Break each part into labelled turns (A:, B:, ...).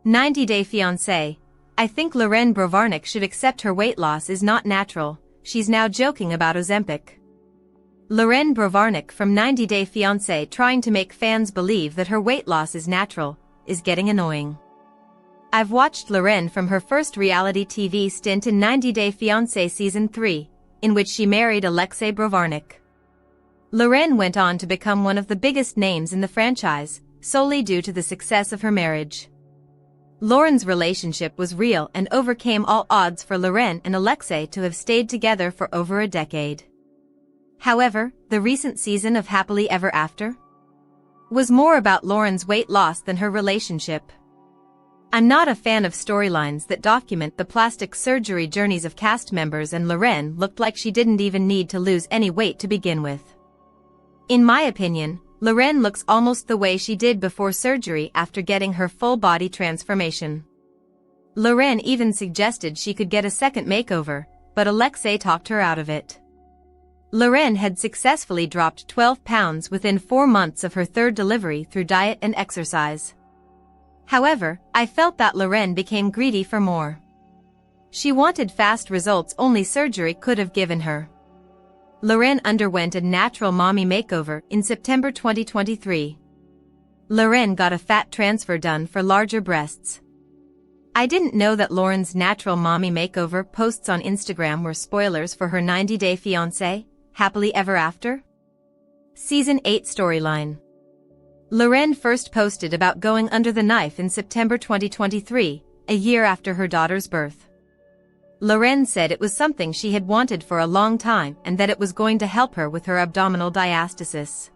A: 90-day fiancé. I think Loren Brovarnik should accept her weight loss is not natural. She's now joking about Ozempic. Loren Brovarnik from 90-day fiancé trying to make fans believe that her weight loss is natural, is getting annoying. I've watched Loren from her first reality TV stint in 90-day fiancé season 3, in which she married Alexei Brovarnik. Loren went on to become one of the biggest names in the franchise, solely due to the success of her marriage. Loren's relationship was real and overcame all odds for Loren and Alexei to have stayed together for over a decade. However, the recent season of Happily Ever After was more about Loren's weight loss than her relationship. I'm not a fan of storylines that document the plastic surgery journeys of cast members, and Loren looked like she didn't even need to lose any weight to begin with. In my opinion, Loren looks almost the way she did before surgery after getting her full-body transformation. Loren even suggested she could get a second makeover, but Alexei talked her out of it. Loren had successfully dropped 12 pounds within 4 months of her third delivery through diet and exercise. However, I felt that Loren became greedy for more. She wanted fast results only surgery could have given her. Loren underwent a natural mommy makeover in September 2023. Loren got a fat transfer done for larger breasts. I didn't know that Loren's natural mommy makeover posts on Instagram were spoilers for her 90-day fiancé, Happily Ever After? Season 8 storyline. Loren first posted about going under the knife in September 2023, a year after her daughter's birth. Loren said it was something she had wanted for a long time and that it was going to help her with her abdominal diastasis.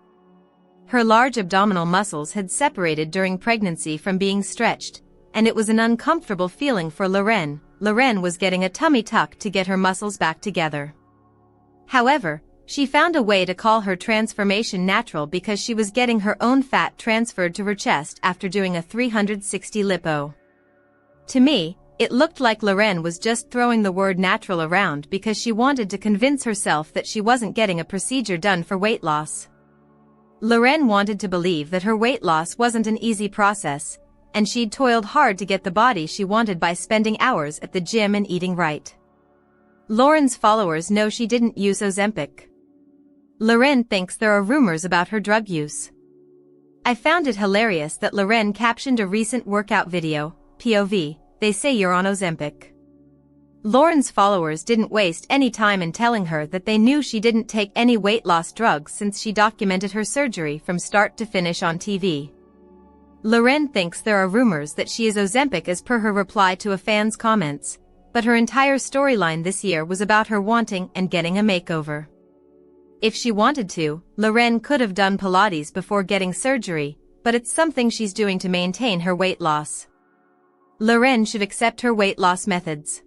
A: Her large abdominal muscles had separated during pregnancy from being stretched, and it was an uncomfortable feeling for Loren. Loren was getting a tummy tuck to get her muscles back together. However, she found a way to call her transformation natural because she was getting her own fat transferred to her chest after doing a 360 lipo. To me, it looked like Loren was just throwing the word natural around because she wanted to convince herself that she wasn't getting a procedure done for weight loss. Loren wanted to believe that her weight loss wasn't an easy process, and she'd toiled hard to get the body she wanted by spending hours at the gym and eating right. Loren's followers know she didn't use Ozempic. Loren thinks there are rumors about her drug use. I found it hilarious that Loren captioned a recent workout video, POV, "They say you're on Ozempic." Loren's followers didn't waste any time in telling her that they knew she didn't take any weight loss drugs since she documented her surgery from start to finish on TV. Loren thinks there are rumors that she is Ozempic as per her reply to a fan's comments, but her entire storyline this year was about her wanting and getting a makeover. If she wanted to, Loren could have done Pilates before getting surgery, but it's something she's doing to maintain her weight loss. Loren should accept her weight loss methods.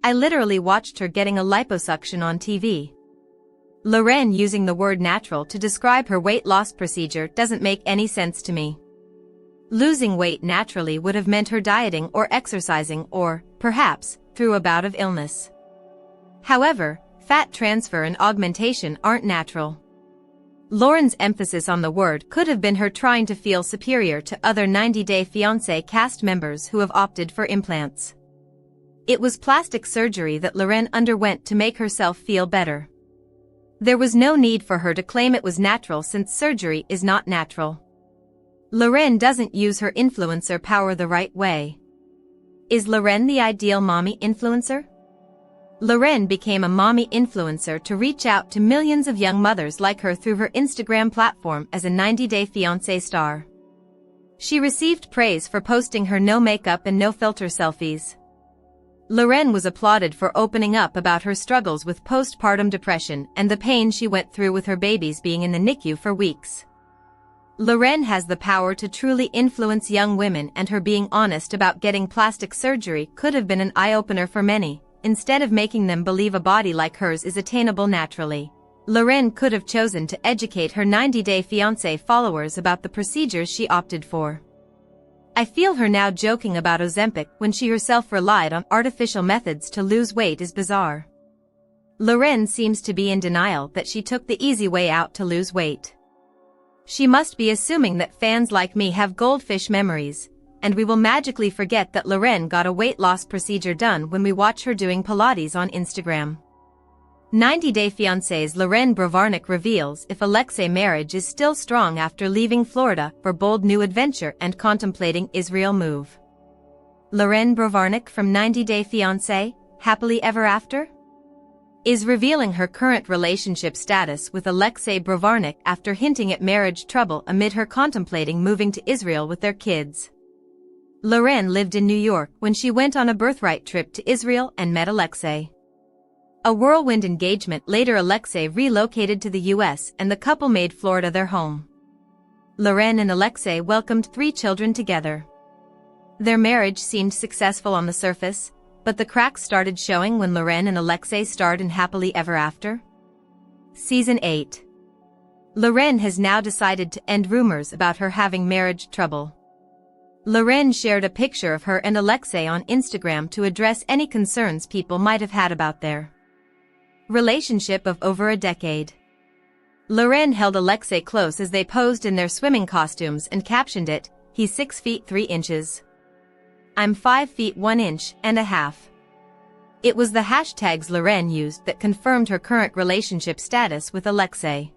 A: I literally watched her getting a liposuction on TV. Loren using the word natural to describe her weight loss procedure doesn't make any sense to me. Losing weight naturally would have meant her dieting or exercising or, perhaps, through a bout of illness. However, fat transfer and augmentation aren't natural. Loren's emphasis on the word could have been her trying to feel superior to other 90-day fiancé cast members who have opted for implants. It was plastic surgery that Loren underwent to make herself feel better. There was no need for her to claim it was natural since surgery is not natural. Loren doesn't use her influencer power the right way. Is Loren the ideal mommy influencer? Loren became a mommy influencer to reach out to millions of young mothers like her through her Instagram platform as a 90-day fiancé star. She received praise for posting her no makeup and no filter selfies. Loren was applauded for opening up about her struggles with postpartum depression and the pain she went through with her babies being in the NICU for weeks. Loren has the power to truly influence young women, and her being honest about getting plastic surgery could have been an eye-opener for many. Instead of making them believe a body like hers is attainable naturally, Loren could have chosen to educate her 90-day fiancé followers about the procedures she opted for. I feel her now joking about Ozempic when she herself relied on artificial methods to lose weight is bizarre. Loren seems to be in denial that she took the easy way out to lose weight. She must be assuming that fans like me have goldfish memories, and we will magically forget that Loren got a weight loss procedure done when we watch her doing Pilates on Instagram. 90 Day Fiancé's Loren Brovarnik reveals if Alexei marriage is still strong after leaving Florida for bold new adventure and contemplating Israel move. Loren Brovarnik from 90 Day Fiancé, happily ever after? Is revealing her current relationship status with Alexei Brovarnik after hinting at marriage trouble amid her contemplating moving to Israel with their kids. Loren lived in New York when she went on a birthright trip to Israel and met Alexei. A whirlwind engagement later, Alexei relocated to the US and the couple made Florida their home. Loren and Alexei welcomed 3 children together. Their marriage seemed successful on the surface, but the cracks started showing when Loren and Alexei starred in Happily Ever After. Season 8. Loren has now decided to end rumors about her having marriage trouble. Loren shared a picture of her and Alexei on Instagram to address any concerns people might have had about their relationship of over a decade. Loren held Alexei close as they posed in their swimming costumes and captioned it, "He's 6 feet 3 inches. I'm 5 feet 1 inch and a half." It was the hashtags Loren used that confirmed her current relationship status with Alexei.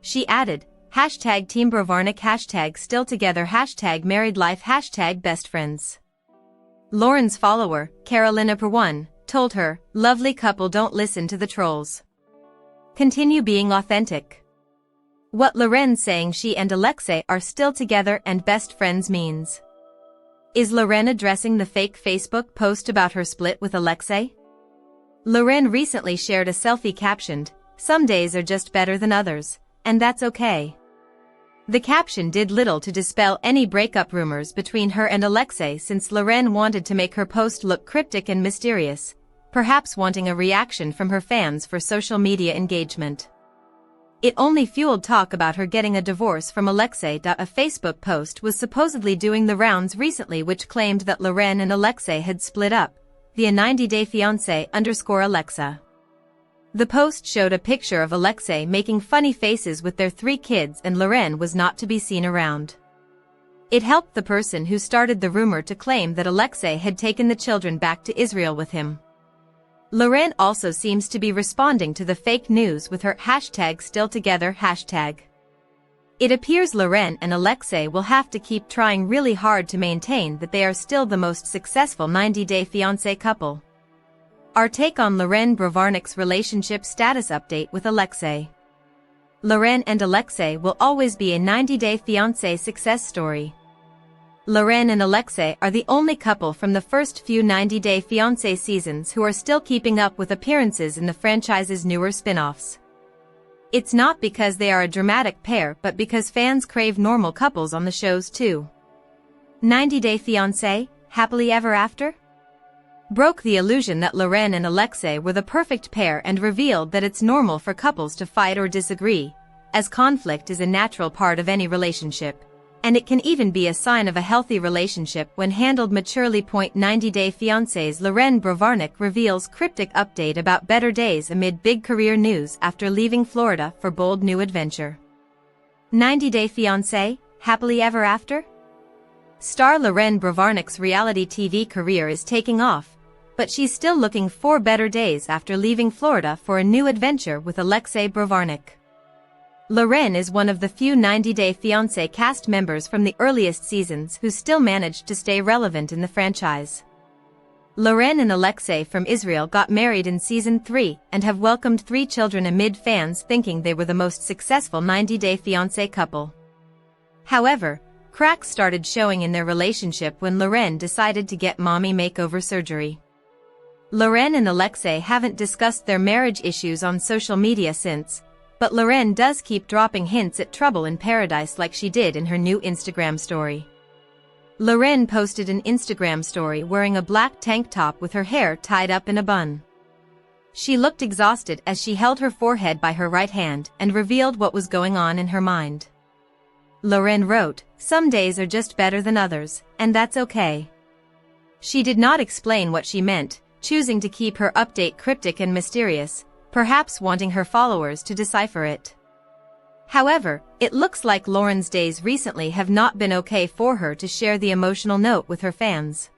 A: She added, hashtag Team Brovarnik, hashtag still together, hashtag married life, hashtag best friends. Loren's follower, Carolina Per1, told her, "Lovely couple, don't listen to the trolls. Continue being authentic." What Loren's saying she and Alexei are still together and best friends means. Is Loren addressing the fake Facebook post about her split with Alexei? Loren recently shared a selfie captioned, "Some days are just better than others, and that's okay." The caption did little to dispel any breakup rumors between her and Alexei, since Loren wanted to make her post look cryptic and mysterious, perhaps wanting a reaction from her fans for social media engagement. It only fueled talk about her getting a divorce from Alexei. A Facebook post was supposedly doing the rounds recently which claimed that Loren and Alexei had split up, via 90 Day Fiancé_Alexa. The post showed a picture of Alexei making funny faces with their 3 kids and Loren was not to be seen around. It helped the person who started the rumor to claim that Alexei had taken the children back to Israel with him. Loren also seems to be responding to the fake news with her hashtag still together hashtag. It appears Loren and Alexei will have to keep trying really hard to maintain that they are still the most successful 90 Day Fiancé couple. Our take on Loren Brovarnik's relationship status update with Alexei. Loren and Alexei will always be a 90 Day Fiancé success story. Loren and Alexei are the only couple from the first few 90 Day Fiancé seasons who are still keeping up with appearances in the franchise's newer spin-offs. It's not because they are a dramatic pair but because fans crave normal couples on the shows too. 90 Day Fiancé, Happily Ever After? Broke the illusion that Loren and Alexei were the perfect pair and revealed that it's normal for couples to fight or disagree, as conflict is a natural part of any relationship. And it can even be a sign of a healthy relationship when handled maturely. 90 Day Fiancé's Loren Brovarnik reveals cryptic update about better days amid big career news after leaving Florida for bold new adventure. 90 Day Fiancé, Happily Ever After? Star Loren Brovarnik's reality TV career is taking off, but she's still looking for better days after leaving Florida for a new adventure with Alexei Brovarnik. Loren is one of the few 90 Day Fiancé cast members from the earliest seasons who still managed to stay relevant in the franchise. Loren and Alexei from Israel got married in Season 3 and have welcomed 3 children amid fans thinking they were the most successful 90 Day Fiancé couple. However, cracks started showing in their relationship when Loren decided to get mommy makeover surgery. Loren and Alexei haven't discussed their marriage issues on social media since, but Loren does keep dropping hints at trouble in paradise like she did in her new Instagram story. Loren posted an Instagram story wearing a black tank top with her hair tied up in a bun. She looked exhausted as she held her forehead by her right hand and revealed what was going on in her mind. Loren wrote, "Some days are just better than others, and that's okay." She did not explain what she meant, choosing to keep her update cryptic and mysterious, perhaps wanting her followers to decipher it. However, it looks like Loren's days recently have not been okay for her to share the emotional note with her fans.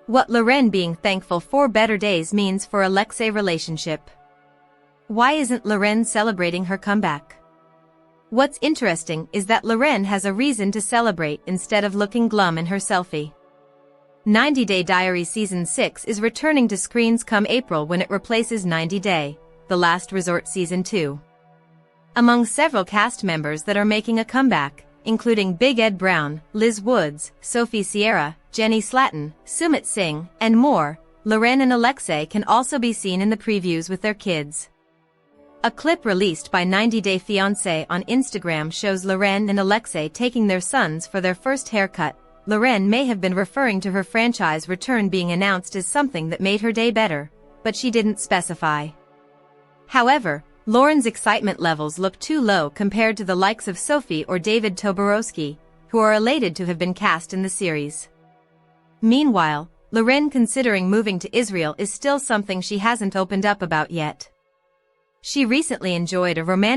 A: What Loren being thankful for better days means for Alexei relationship. Why isn't Loren celebrating her comeback? What's interesting is that Loren has a reason to celebrate instead of looking glum in her selfie. 90 Day Diary Season 6 is returning to screens come April when it replaces 90 Day, The Last Resort Season 2. Among several cast members that are making a comeback, including Big Ed Brown, Liz Woods, Sophie Sierra, Jenny Slatten, Sumit Singh, and more, Loren and Alexei can also be seen in the previews with their kids. A clip released by 90 Day Fiancé on Instagram shows Loren and Alexei taking their sons for their first haircut. Loren may have been referring to her franchise return being announced as something that made her day better, but she didn't specify. However, Loren's excitement levels look too low compared to the likes of Sophie or David Toborowski, who are elated to have been cast in the series. Meanwhile, Loren considering moving to Israel is still something she hasn't opened up about yet. She recently enjoyed a romantic